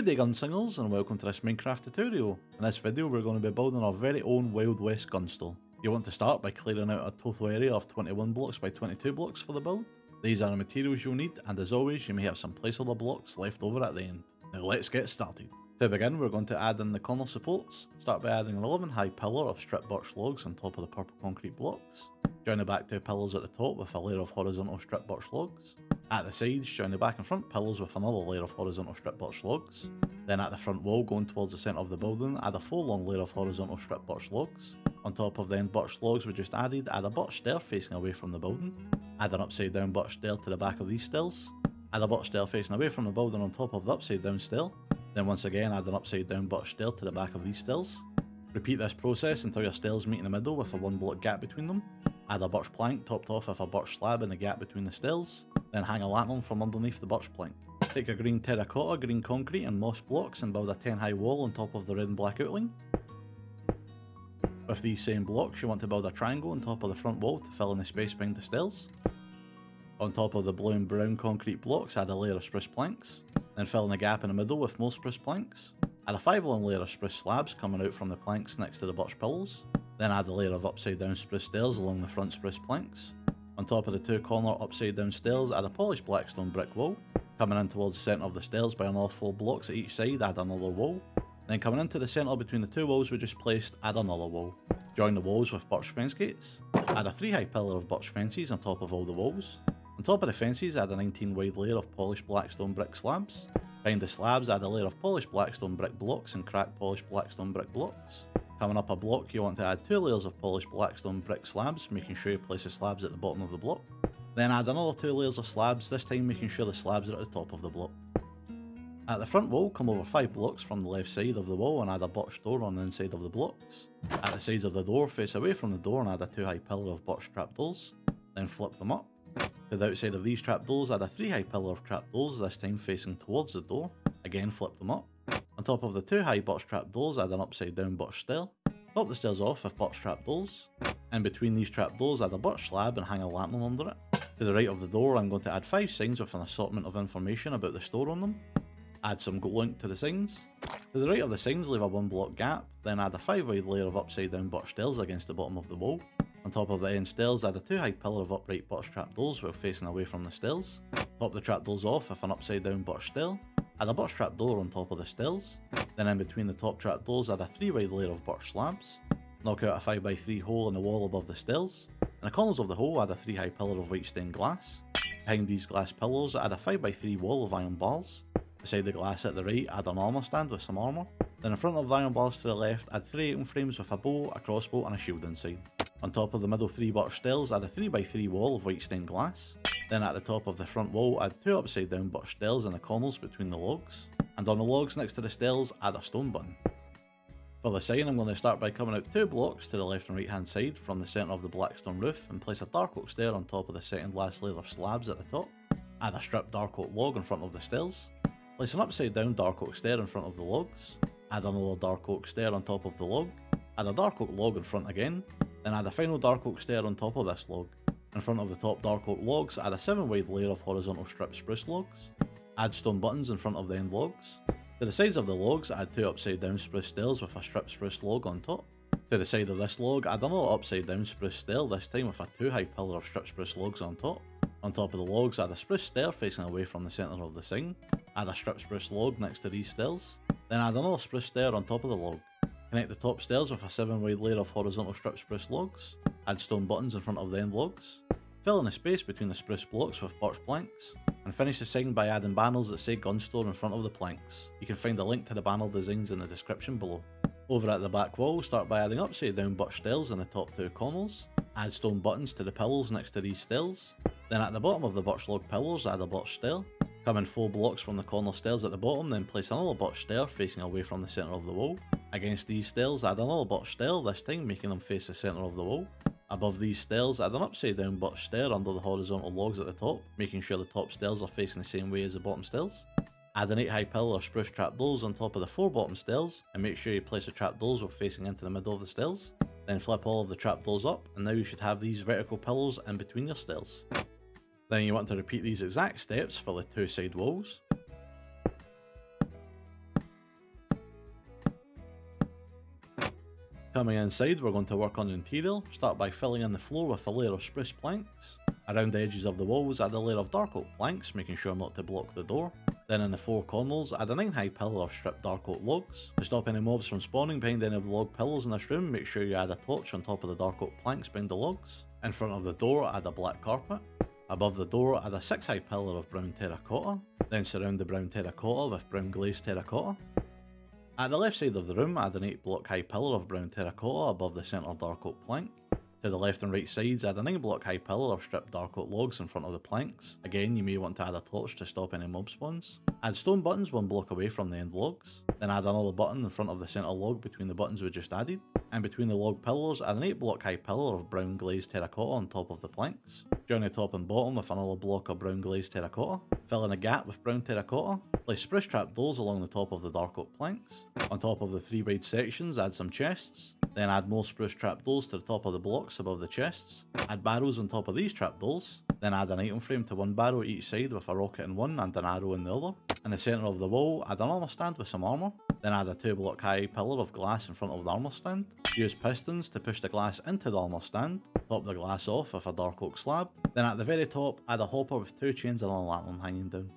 Howdy Gunslingers, and welcome to this Minecraft tutorial. In this video we're going to be building our very own Wild West gun store. You want to start by clearing out a total area of 21 blocks by 22 blocks for the build. These are the materials you'll need, and as always you may have some placeholder blocks left over at the end. Now let's get started. To begin, we're going to add in the corner supports. Start by adding an 11 high pillar of stripped birch logs on top of the purple concrete blocks. Join the back two pillars at the top with a layer of horizontal stripped birch logs. At the sides, join the back and front pillars with another layer of horizontal stripped birch logs. Then at the front wall, going towards the centre of the building, add a 4 long layer of horizontal stripped birch logs. On top of the end birch logs we just added, add a birch stair facing away from the building. Add an upside down birch stair to the back of these stairs. Add a birch stair facing away from the building on top of the upside down stair. Then once again add an upside down birch stair to the back of these stairs. Repeat this process until your stairs meet in the middle with a 1 block gap between them. Add a birch plank topped off with a birch slab in the gap between the stairs. Then hang a lantern from underneath the birch plank. Take a green terracotta, green concrete and moss blocks and build a 10 high wall on top of the red and black outline. With these same blocks you want to build a triangle on top of the front wall to fill in the space behind the stairs. On top of the blue and brown concrete blocks add a layer of spruce planks. Then fill in the gap in the middle with more spruce planks. Add a 5 long layer of spruce slabs coming out from the planks next to the birch pillars. Then add a layer of upside down spruce stairs along the front spruce planks. On top of the 2 corner upside down stairs add a polished blackstone brick wall. Coming in towards the centre of the stairs by another 4 blocks at each side add another wall. Then coming into the centre between the 2 walls we just placed add another wall. Join the walls with birch fence gates. Add a 3 high pillar of birch fences on top of all the walls. On top of the fences add a 19 wide layer of polished blackstone brick slabs. Behind the slabs add a layer of polished blackstone brick blocks and cracked polished blackstone brick blocks. Coming up a block you want to add 2 layers of polished blackstone brick slabs, making sure you place the slabs at the bottom of the block. Then add another 2 layers of slabs, this time making sure the slabs are at the top of the block. At the front wall, come over 5 blocks from the left side of the wall and add a birch door on the inside of the blocks. At the sides of the door, face away from the door and add a 2 high pillar of birch trapdoors. Then flip them up. To the outside of these trapdoors add a 3 high pillar of trapdoors, this time facing towards the door. Again flip them up. On top of the 2 high birch trapdoors add an upside down birch stair. Top the stairs off with birch trapdoors. In between these trapdoors add a birch slab and hang a lantern under it. To the right of the door I'm going to add 5 signs with an assortment of information about the store on them. Add some glow ink to the signs. To the right of the signs leave a 1 block gap, then add a 5 wide layer of upside down birch stairs against the bottom of the wall. On top of the end stairs add a 2 high pillar of upright birch trapdoors while facing away from the stairs. Top the trapdoors off with an upside down birch stair. Add a birch trapdoor on top of the stairs. Then in between the top trapdoors add a 3 wide layer of birch slabs. Knock out a 5x3 hole in the wall above the stairs. In the corners of the hole add a 3 high pillar of white stained glass. Behind these glass pillars add a 5x3 wall of iron bars. Beside the glass at the right add an armour stand with some armour. Then in front of the iron bars to the left add 3 item frames with a bow, a crossbow and a shield inside. On top of the middle 3 birch stairs add a 3x3 wall of white stained glass. Then at the top of the front wall add 2 upside down birch stairs in the corners between the logs. And on the logs next to the stairs add a stone button. For the sign I'm going to start by coming out 2 blocks to the left and right hand side from the centre of the blackstone roof and place a dark oak stair on top of the second last layer of slabs at the top. Add a stripped dark oak log in front of the stairs. Place an upside down dark oak stair in front of the logs. Add another dark oak stair on top of the log. Add a dark oak log in front again. Then add a final dark oak stair on top of this log. In front of the top dark oak logs add a 7 wide layer of horizontal stripped spruce logs. Add stone buttons in front of the end logs. To the sides of the logs add 2 upside down spruce stairs with a stripped spruce log on top. To the side of this log add another upside down spruce stair, this time with a 2 high pillar of stripped spruce logs on top. On top of the logs add a spruce stair facing away from the centre of the sign. Add a stripped spruce log next to these stairs. Then add another spruce stair on top of the log. Connect the top stairs with a 7 wide layer of horizontal stripped spruce logs. Add stone buttons in front of the end logs. Fill in the space between the spruce blocks with birch planks. And finish the sign by adding banners that say gun store in front of the planks. You can find a link to the banner designs in the description below. Over at the back wall, start by adding upside down birch stairs in the top 2 corners. Add stone buttons to the pillars next to these stairs. Then at the bottom of the birch log pillars add a birch stair. Come in 4 blocks from the corner stairs at the bottom, then place another birch stair facing away from the centre of the wall. Against these stairs add another birch stair, this time making them face the centre of the wall. Above these stairs add an upside down birch stair under the horizontal logs at the top, making sure the top stairs are facing the same way as the bottom stairs. Add an 8 high pillar of spruce trapdoors on top of the 4 bottom stairs, and make sure you place the trapdoors with facing into the middle of the stairs. Then flip all of the trapdoors up, and now you should have these vertical pillars in between your stairs. Then you want to repeat these exact steps for the 2 side walls. Coming inside, we're going to work on the interior. Start by filling in the floor with a layer of spruce planks. Around the edges of the walls, add a layer of dark oak planks, making sure not to block the door. Then in the four corners, add a 9-high pillar of stripped dark oak logs. To stop any mobs from spawning behind any of the log pillars in this room, make sure you add a torch on top of the dark oak planks behind the logs. In front of the door, add a black carpet. Above the door, add a 6-high pillar of brown terracotta. Then surround the brown terracotta with brown glazed terracotta. At the left side of the room, add an 8-block high pillar of brown terracotta above the centre dark oak plank. To the left and right sides, add a 9-block high pillar of stripped dark oak logs in front of the planks. Again, you may want to add a torch to stop any mob spawns. Add stone buttons 1 block away from the end logs. Then add another button in front of the centre log between the buttons we just added. And between the log pillars, add an 8-block high pillar of brown glazed terracotta on top of the planks. Join the top and bottom with another block of brown glazed terracotta. Fill in a gap with brown terracotta. Place spruce trapdoors along the top of the dark oak planks. On top of the 3 wide sections, add some chests. Then add more spruce trapdoors to the top of the blocks above the chests. Add barrows on top of these trapdoors. Then add an item frame to 1 barrow each side with a rocket in one and an arrow in the other. In the centre of the wall, add an armour stand with some armour. Then add a 2-block high pillar of glass in front of the armour stand. Use pistons to push the glass into the armour stand. Top the glass off with a dark oak slab. Then at the very top, add a hopper with 2 chains and a lantern hanging down.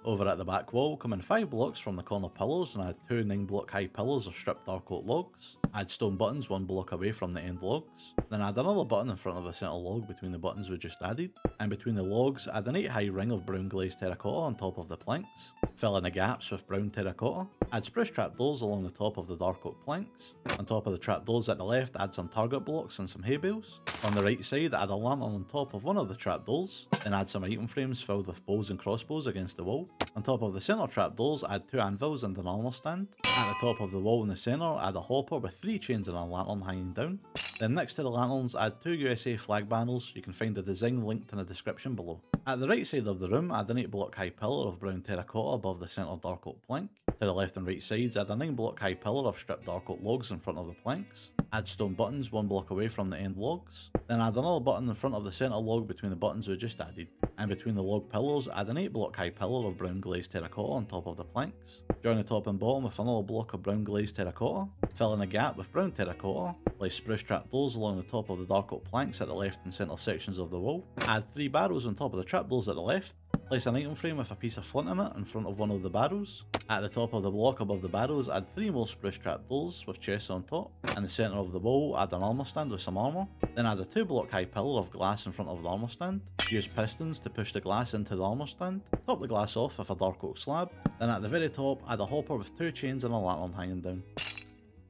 Over at the back wall, come in 5 blocks from the corner pillars and add 2 9-block high pillars of stripped dark oak logs. Add stone buttons 1 block away from the end logs. Then add another button in front of the centre log between the buttons we just added. And between the logs, add an 8-high ring of brown glazed terracotta on top of the planks. Fill in the gaps with brown terracotta. Add spruce trapdoors along the top of the dark oak planks. On top of the trapdoors at the left, add some target blocks and some hay bales. On the right side, add a lantern on top of one of the trapdoors. Then add some item frames filled with bows and crossbows against the wall. On top of the centre trapdoors, add 2 anvils and an armour stand. At the top of the wall in the centre, add a hopper with 3 chains and a lantern hanging down. Then next to the lanterns, add 2 USA flag banners. You can find the design linked in the description below. At the right side of the room, add an 8-block high pillar of brown terracotta above the centre dark oak plank. To the left and right sides, add a 9-block high pillar of stripped dark oak logs in front of the planks. Add stone buttons 1 block away from the end logs. Then add another button in front of the centre log between the buttons we just added. And between the log pillars, add an 8-block high pillar of brown glazed terracotta on top of the planks. Join the top and bottom with another block of brown glazed terracotta. Fill in a gap with brown terracotta. Place spruce trapdoors along the top of the dark oak planks at the left and centre sections of the wall. Add 3 barrows on top of the trapdoors at the left. Place an item frame with a piece of flint in it in front of one of the barrows. At the top of the block above the barrows, add 3 more spruce trapdoors with chests on top. In the centre of the wall, add an armour stand with some armour. Then add a 2-block high pillar of glass in front of the armour stand. Use pistons to push the glass into the armour stand. Top the glass off with a dark oak slab. Then at the very top, add a hopper with 2 chains and a lantern hanging down.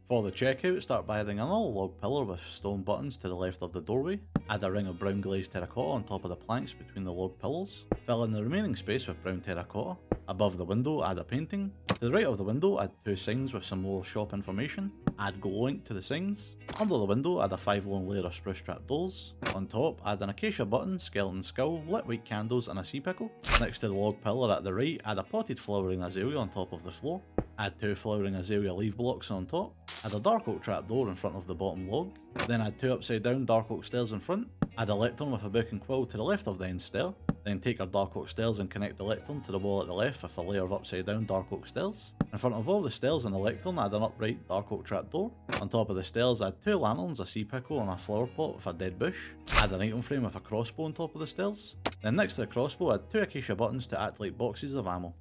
For the checkout, start by adding another log pillar with stone buttons to the left of the doorway. Add a ring of brown glazed terracotta on top of the planks between the log pillars. Fill in the remaining space with brown terracotta. Above the window, add a painting. To the right of the window, add 2 signs with some more shop information. Add glow ink to the signs. Under the window, add a 5-long layer of spruce trapdoors. On top, add an acacia button, skeleton skull, lit white candles and a sea pickle. Next to the log pillar at the right, add a potted flowering azalea on top of the floor. Add 2 flowering azalea leaf blocks on top. Add a dark oak trapdoor in front of the bottom log. Then add 2 upside down dark oak stairs in front. Add a lectern with a book and quill to the left of the end stair. Then take our dark oak stairs and connect the lectern to the wall at the left with a layer of upside down dark oak stairs. In front of all the stairs and the lectern, add an upright dark oak trapdoor. On top of the stairs, add 2 lanterns, a sea pickle and a flower pot with a dead bush. Add an item frame with a crossbow on top of the stairs. Then next to the crossbow, add 2 acacia buttons to act like boxes of ammo.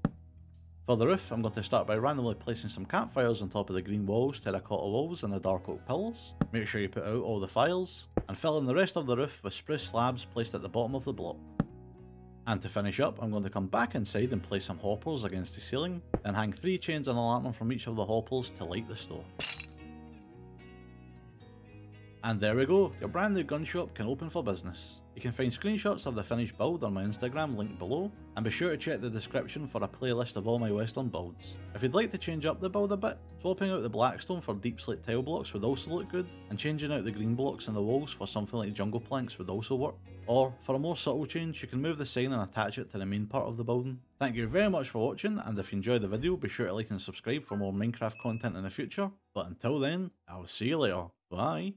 For the roof, I'm going to start by randomly placing some campfires on top of the green walls, terracotta walls and the dark oak pillars. Make sure you put out all the fires, and fill in the rest of the roof with spruce slabs placed at the bottom of the block. And to finish up, I'm going to come back inside and place some hoppers against the ceiling, then hang 3 chains and a lantern from each of the hoppers to light the store. And there we go, your brand new gun shop can open for business. You can find screenshots of the finished build on my Instagram linked below, and be sure to check the description for a playlist of all my western builds. If you'd like to change up the build a bit, swapping out the blackstone for deep slate tile blocks would also look good, and changing out the green blocks in the walls for something like jungle planks would also work. Or, for a more subtle change, you can move the sign and attach it to the main part of the building. Thank you very much for watching, and if you enjoyed the video, be sure to like and subscribe for more Minecraft content in the future. But until then, I'll see you later. Bye!